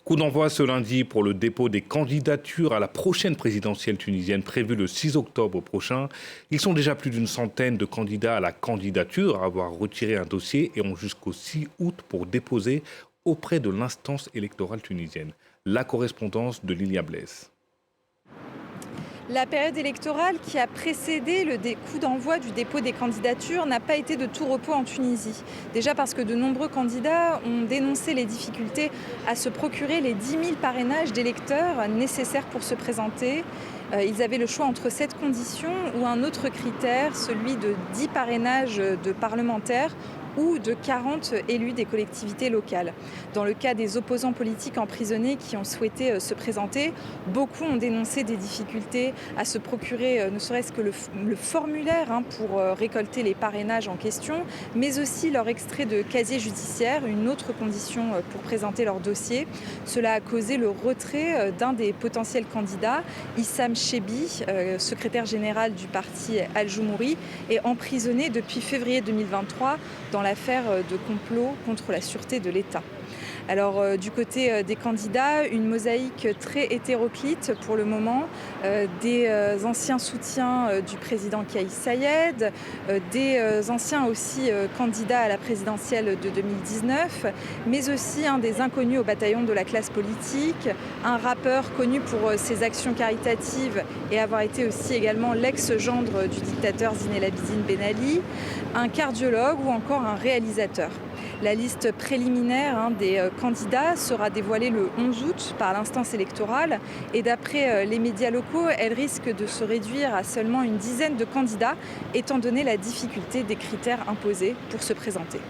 Coup d'envoi ce lundi pour le dépôt des candidatures à la prochaine présidentielle tunisienne prévue le 6 octobre prochain. Ils sont déjà plus d'une centaine de candidats à la candidature à avoir retiré un dossier et ont jusqu'au 6 août pour déposer auprès de l'instance électorale tunisienne. La correspondance de Lilia Blaise. La période électorale qui a précédé le coup d'envoi du dépôt des candidatures n'a pas été de tout repos en Tunisie. Déjà parce que de nombreux candidats ont dénoncé les difficultés à se procurer les 10 000 parrainages d'électeurs nécessaires pour se présenter. Ils avaient le choix entre cette condition ou un autre critère, celui de 10 parrainages de parlementaires ou de 40 élus des collectivités locales. Dans le cas des opposants politiques emprisonnés qui ont souhaité se présenter, beaucoup ont dénoncé des difficultés à se procurer ne serait-ce que le formulaire pour récolter les parrainages en question, mais aussi leur extrait de casier judiciaire, une autre condition pour présenter leur dossier. Cela a causé le retrait d'un des potentiels candidats, Issam Chebi, secrétaire général du parti Al-Joumouri, est emprisonné depuis février 2023 dans l'affaire de complot contre la sûreté de l'État. Alors du côté des candidats, une mosaïque très hétéroclite pour le moment, des anciens soutiens du président Kais Saied, des anciens aussi candidats à la présidentielle de 2019, mais aussi des inconnus au bataillon de la classe politique, un rappeur connu pour ses actions caritatives et avoir été aussi également l'ex-gendre du dictateur Zine El Abidine Ben Ali, un cardiologue ou encore un réalisateur. La liste préliminaire des candidats sera dévoilée le 11 août par l'instance électorale et d'après les médias locaux, elle risque de se réduire à seulement une dizaine de candidats étant donné la difficulté des critères imposés pour se présenter.